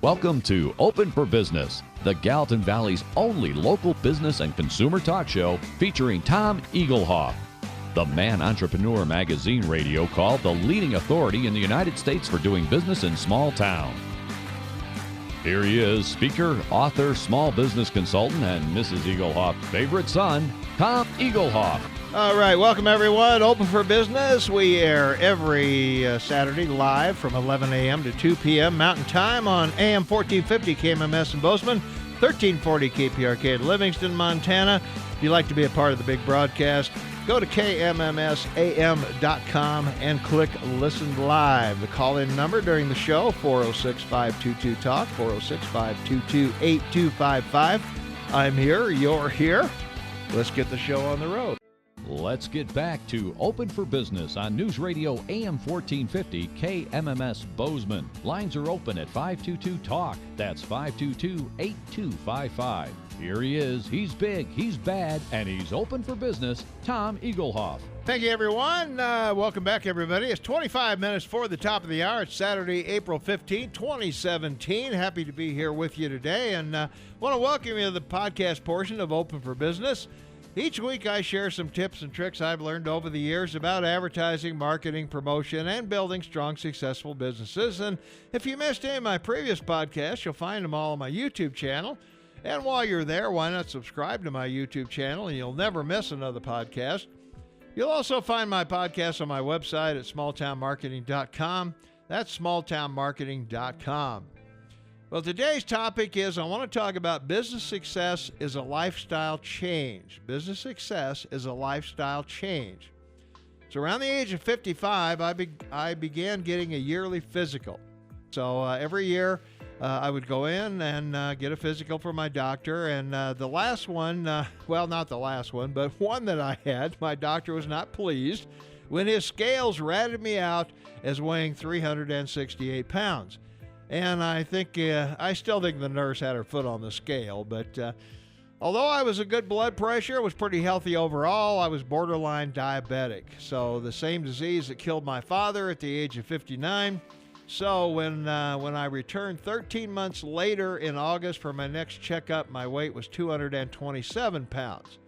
Welcome to Open for Business, the Gallatin Valley's only local business and consumer talk show featuring Tom Eaglehoff, the Man Entrepreneur Magazine radio called the leading authority in the United States for doing business in small town. Here he is, speaker, author, small business consultant, and Mrs. Eaglehoff's favorite son, Tom Eaglehoff. All right, welcome everyone. Open for Business. We air every Saturday live from 11 a.m. to 2 p.m. Mountain Time on AM 1450 KMMS in Bozeman, 1340 KPRK in Livingston, Montana. If you'd like to be a part of the big broadcast, go to kmmsam.com and click Listen Live. The call-in number during the show, 406-522-TALK, 406-522-8255. I'm here, you're here. Let's get the show on the road. Let's get back to Open for Business on News Radio AM 1450 KMMS Bozeman. Lines are open at 522-TALK. That's 522-8255. Here he is. He's big, he's bad, and he's open for business. Tom Eaglehoff. Thank you, everyone. Welcome back, everybody. It's 25 minutes for the top of the hour. It's Saturday, April 15, 2017. Happy to be here with you today, and want to welcome you to the podcast portion of Open for Business. Each week I share some tips and tricks I've learned over the years about advertising, marketing, promotion, and building strong, successful businesses. And if you missed any of my previous podcasts, you'll find them all on my YouTube channel. And while you're there, why not subscribe to my YouTube channel, and you'll never miss another podcast. You'll also find my podcast on my website at smalltownmarketing.com. That's smalltownmarketing.com. Well, today's topic is I want to talk about business success is a lifestyle change. Business success is a lifestyle change. So around the age of 55, I began getting a yearly physical. So every year I would go in and get a physical from my doctor. And the last one, well, not the last one, but one that I had, my doctor was not pleased when his scales ratted me out as weighing 368 pounds. And I still think the nurse had her foot on the scale, but although I was a good blood pressure, was pretty healthy overall, I was borderline diabetic. So the same disease that killed my father at the age of 59. So when I returned 13 months later in August for my next checkup, my weight was 227 pounds.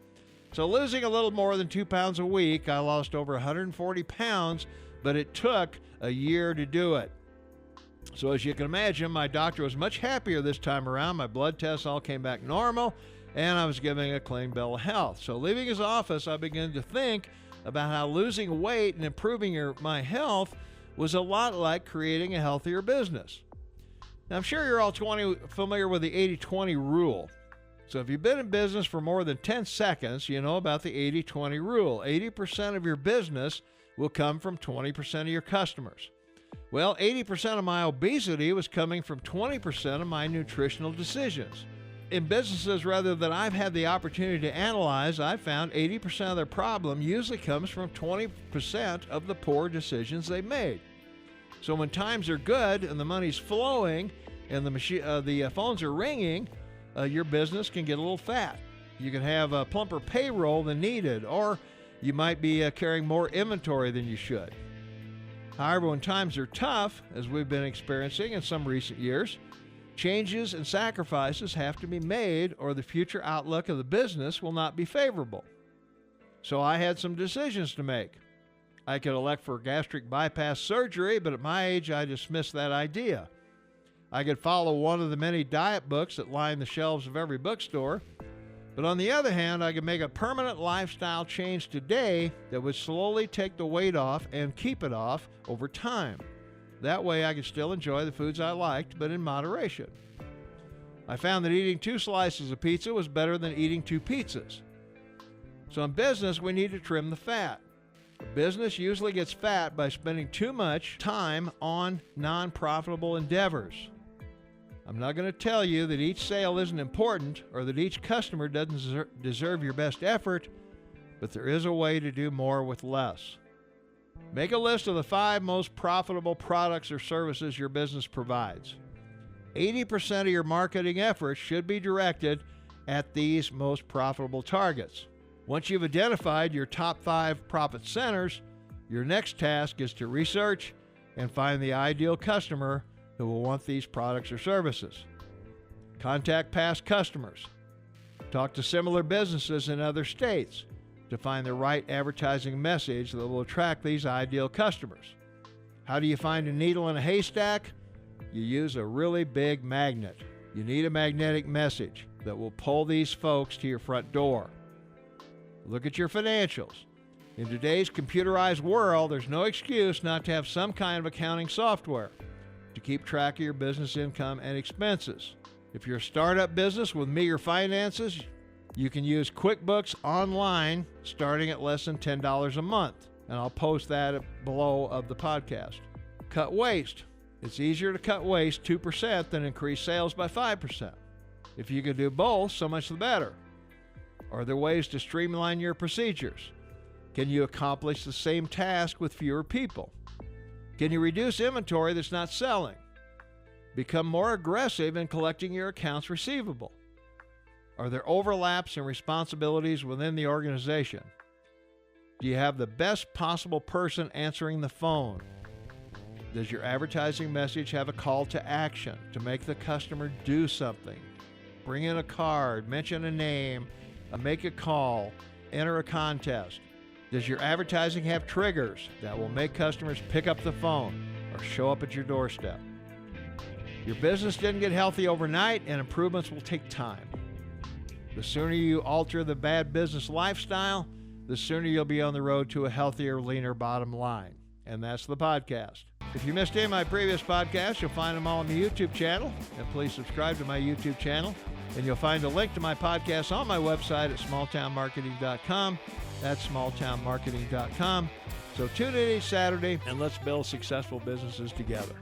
So losing a little more than 2 pounds a week, I lost over 140 pounds, but it took a year to do it. So as you can imagine, my doctor was much happier this time around. My blood tests all came back normal, and I was giving a clean bill of health. So leaving his office, I began to think about how losing weight and improving my health was a lot like creating a healthier business. Now, I'm sure you're all familiar with the 80-20 rule. So if you've been in business for more than 10 seconds, you know about the 80-20 rule. 80% of your business will come from 20% of your customers. Well, 80% of my obesity was coming from 20% of my nutritional decisions. In businesses, rather than I've had the opportunity to analyze, I found 80% of their problem usually comes from 20% of the poor decisions they made. So when times are good and the money's flowing and the phones are ringing, your business can get a little fat. You can have a plumper payroll than needed, or you might be carrying more inventory than you should. However, when times are tough, as we've been experiencing in some recent years, changes and sacrifices have to be made or the future outlook of the business will not be favorable. So I had some decisions to make. I could elect for gastric bypass surgery, but at my age, I dismissed that idea. I could follow one of the many diet books that line the shelves of every bookstore. But on the other hand, I could make a permanent lifestyle change today that would slowly take the weight off and keep it off over time. That way I could still enjoy the foods I liked, but in moderation. I found that eating 2 slices of pizza was better than eating 2 pizzas. So in business, we need to trim the fat. A business usually gets fat by spending too much time on non-profitable endeavors. I'm not going to tell you that each sale isn't important or that each customer doesn't deserve your best effort, but there is a way to do more with less. Make a list of the 5 most profitable products or services your business provides. 80% of your marketing efforts should be directed at these most profitable targets. Once you've identified your top 5 profit centers, your next task is to research and find the ideal customer who will want these products or services. Contact past customers. Talk to similar businesses in other states to find the right advertising message that will attract these ideal customers. How do you find a needle in a haystack? You use a really big magnet. You need a magnetic message that will pull these folks to your front door. Look at your financials. In today's computerized world, there's no excuse not to have some kind of accounting software to keep track of your business income and expenses. If you're a startup business with meager finances, you can use QuickBooks Online starting at less than $10 a month, and I'll post that below of the podcast. Cut waste. It's easier to cut waste 2% than increase sales by 5%. If you can do both, so much the better. Are there ways to streamline your procedures? Can you accomplish the same task with fewer people? Can you reduce inventory that's not selling? Become more aggressive in collecting your accounts receivable? Are there overlaps in responsibilities within the organization? Do you have the best possible person answering the phone? Does your advertising message have a call to action to make the customer do something? Bring in a card, mention a name, make a call, enter a contest. Does your advertising have triggers that will make customers pick up the phone or show up at your doorstep? Your business didn't get healthy overnight, and improvements will take time. The sooner you alter the bad business lifestyle, the sooner you'll be on the road to a healthier, leaner bottom line. And that's the podcast. If you missed any of my previous podcasts, you'll find them all on the YouTube channel. And please subscribe to my YouTube channel. And you'll find a link to my podcast on my website at smalltownmarketing.com. That's smalltownmarketing.com. So tune in each Saturday and let's build successful businesses together.